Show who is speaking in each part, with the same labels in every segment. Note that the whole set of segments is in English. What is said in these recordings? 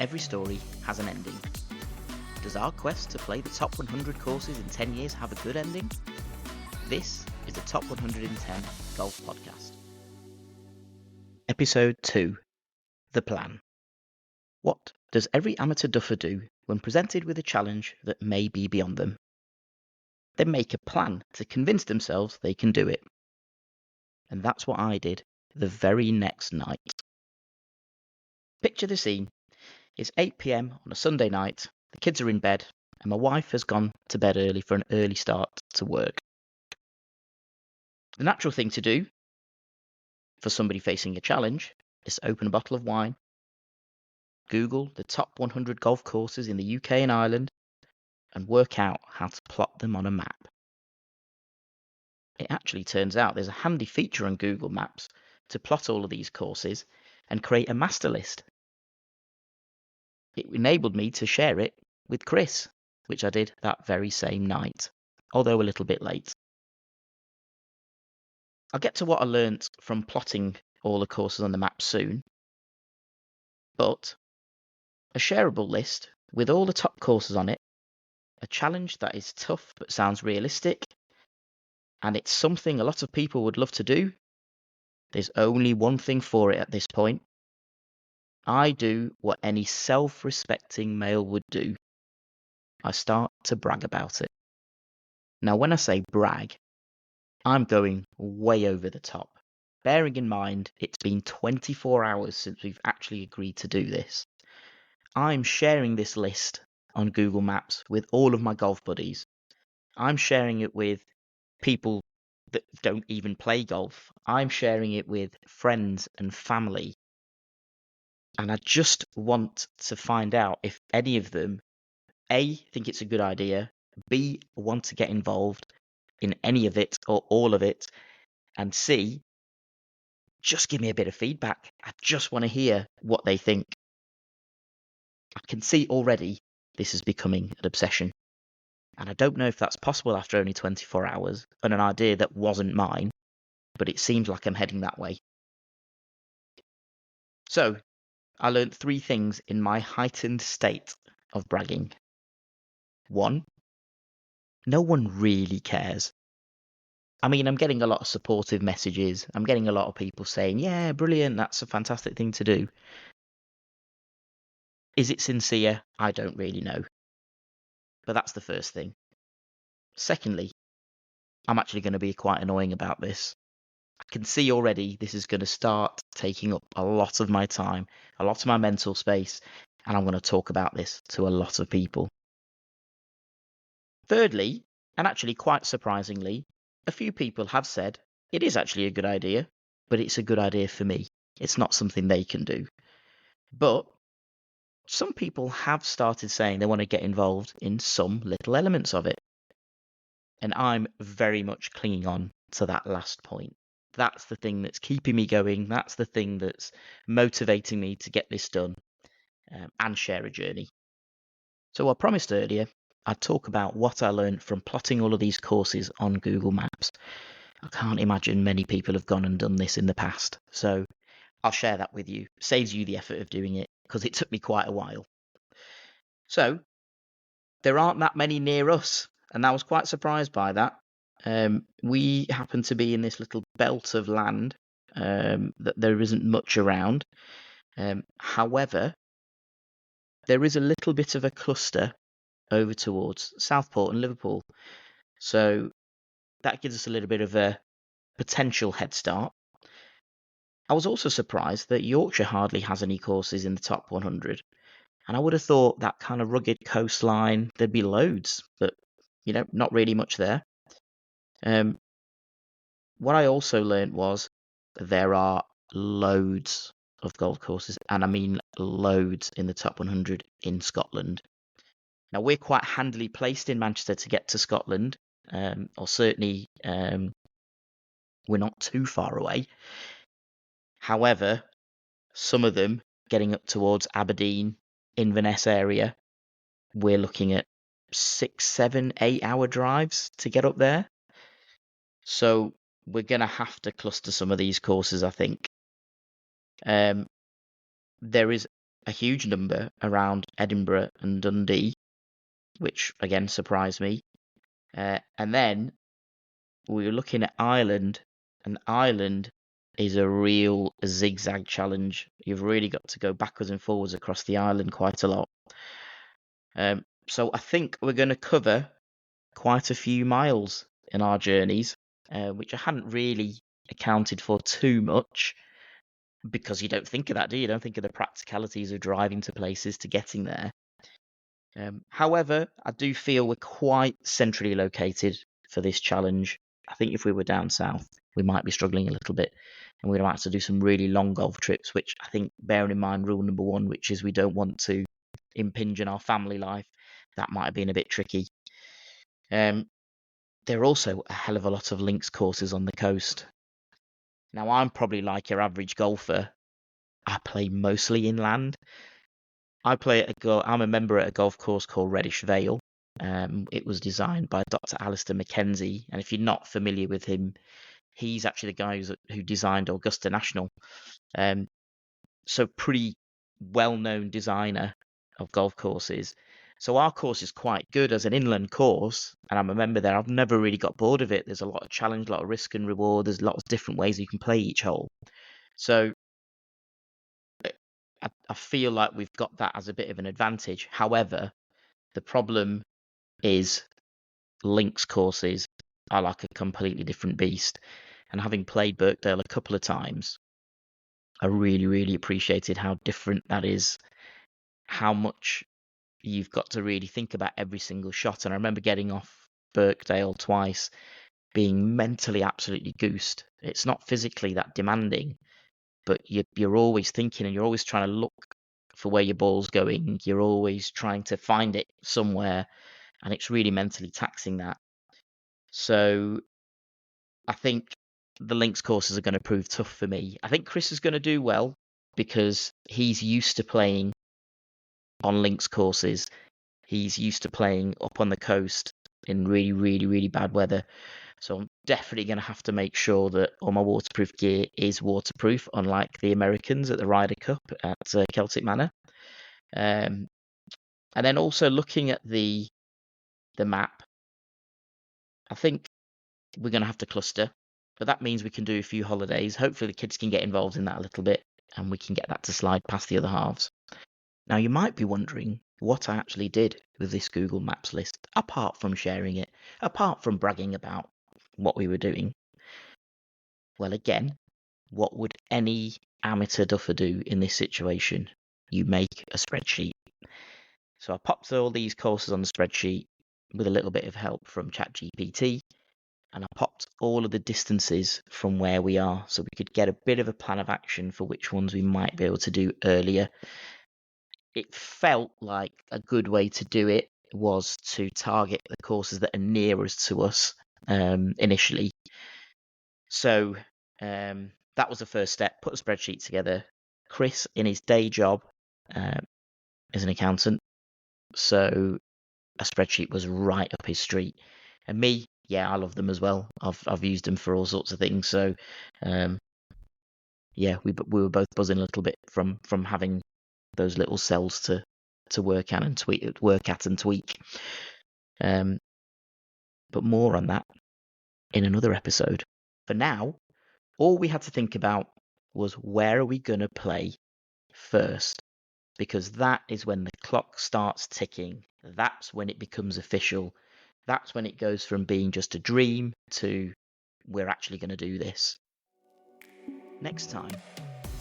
Speaker 1: every story has an ending. Does our quest to play the top 100 courses in 10 years have a good ending? This is the Top 110 Golf Podcast. Episode 2, The Plan. What does every amateur duffer do when presented with a challenge that may be beyond them? They make a plan to convince themselves they can do it. And that's what I did the very next night. Picture the scene. It's 8 p.m. on a Sunday night, the kids are in bed, and my wife has gone to bed early for an early start to work. The natural thing to do for somebody facing a challenge is to open a bottle of wine, Google the top 100 golf courses in the UK and Ireland, and work out how to plot them on a map. It actually turns out there's a handy feature on Google Maps to plot all of these courses and create a master list. It enabled me to share it with Chris, which I did that very same night, although a little bit late. I'll get to what I learnt from plotting all the courses on the map soon, but a shareable list with all the top courses on it, a challenge that is tough but sounds realistic, and it's something a lot of people would love to do. There's only one thing for it at this point. I do what any self-respecting male would do. I start to brag about it. Now, when I say brag, I'm going way over the top. Bearing in mind, it's been 24 hours since we've actually agreed to do this. I'm sharing this list on Google Maps with all of my golf buddies. I'm sharing it with people that don't even play golf. I'm sharing it with friends and family. And I just want to find out if any of them, A, think it's a good idea, B, want to get involved in any of it or all of it, and C, just give me a bit of feedback. I just want to hear what they think. I can see already this is becoming an obsession. And I don't know if that's possible after only 24 hours and an idea that wasn't mine, but it seems like I'm heading that way. So, I learned 3 things in my heightened state of bragging. 1, no one really cares. I mean, I'm getting a lot of supportive messages. I'm getting a lot of people saying, yeah, brilliant, that's a fantastic thing to do. Is it sincere? I don't really know. But that's the first thing. Secondly, I'm actually going to be quite annoying about this. I can see already this is going to start taking up a lot of my time, a lot of my mental space, and I'm going to talk about this to a lot of people. Thirdly, and actually quite surprisingly, a few people have said it is actually a good idea, but it's a good idea for me. It's not something they can do. But some people have started saying they want to get involved in some little elements of it. And I'm very much clinging on to that last point. That's the thing that's keeping me going. That's the thing that's motivating me to get this done and share a journey. So I promised earlier I'd talk about what I learned from plotting all of these courses on Google Maps. I can't imagine many people have gone and done this in the past. So I'll share that with you. Saves you the effort of doing it because it took me quite a while. So there aren't that many near us, and I was quite surprised by that. We happen to be in this little belt of land that there isn't much around. However, there is a little bit of a cluster over towards Southport and Liverpool. So that gives us a little bit of a potential head start. I was also surprised that Yorkshire hardly has any courses in the top 100. And I would have thought that kind of rugged coastline, there'd be loads, but, not really much there. What I also learned was there are loads of golf courses, and I mean loads in the top 100 in Scotland. Now, we're quite handily placed in Manchester to get to Scotland, or certainly we're not too far away. However, some of them getting up towards Aberdeen, Inverness area, we're looking at 6, 7, 8-hour drives to get up there. So we're going to have to cluster some of these courses, I think. There is a huge number around Edinburgh and Dundee, which again surprised me. And then we were looking at Ireland, and Ireland is a real zigzag challenge. You've really got to go backwards and forwards across the island quite a lot. So I think we're going to cover quite a few miles in our journeys, which I hadn't really accounted for too much, because you don't think of that, do you? You don't think of the practicalities of driving to places to getting there. However, I do feel we're quite centrally located for this challenge. I think if we were down south, we might be struggling a little bit, and we'd have to do some really long golf trips, which I think, bearing in mind rule number one, which is we don't want to impinge on our family life, that might have been a bit tricky. There are also a hell of a lot of links courses on the coast. Now, I'm probably like your average golfer. I play mostly inland. I'm a member at a golf course called Reddish Vale. It was designed by Dr. Alistair Mackenzie, and if you're not familiar with him, he's actually the guy who designed Augusta National. So pretty well-known designer of golf courses. So our course is quite good as an inland course, and I'm a member there. I've never really got bored of it. There's a lot of challenge, a lot of risk and reward. There's lots of different ways you can play each hole. So I feel like we've got that as a bit of an advantage. However, the problem is links courses are like a completely different beast. And having played Birkdale a couple of times, I really, really appreciated how different that is, how much you've got to really think about every single shot. And I remember getting off Birkdale twice, being mentally absolutely goosed. It's not physically that demanding, but you're always thinking, and you're always trying to look for where your ball's going. You're always trying to find it somewhere, and it's really mentally taxing that. So I think the links courses are going to prove tough for me. I think Chris is going to do well because he's used to playing on links courses. He's used to playing up on the coast in really, really, really bad weather. So I'm definitely going to have to make sure that all my waterproof gear is waterproof, unlike the Americans at the Ryder Cup at Celtic Manor. And then also looking at the map, I think we're going to have to cluster, but that means we can do a few holidays. Hopefully the kids can get involved in that a little bit, and we can get that to slide past the other halves. Now, you might be wondering what I actually did with this Google Maps list, apart from sharing it, apart from bragging about what we were doing. Well, again, what would any amateur duffer do in this situation? You make a spreadsheet. So I popped all these courses on the spreadsheet with a little bit of help from ChatGPT, and I popped all of the distances from where we are so we could get a bit of a plan of action for which ones we might be able to do earlier. It felt like a good way to do it was to target the courses that are nearest to us initially. So that was the first step, put a spreadsheet together. Chris, in his day job, is an accountant, so a spreadsheet was right up his street. And me, yeah, I love them as well. I've used them for all sorts of things. So yeah, we were both buzzing a little bit from having those little cells to work at and tweak. But more on that in another episode. For now, all we had to think about was, where are we going to play first? Because that is when the clock starts ticking. That's when it becomes official. That's when it goes from being just a dream to, we're actually going to do this. Next time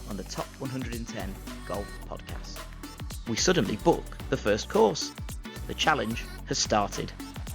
Speaker 1: on the Top 110 Golf Podcast, we suddenly book the first course. The challenge has started.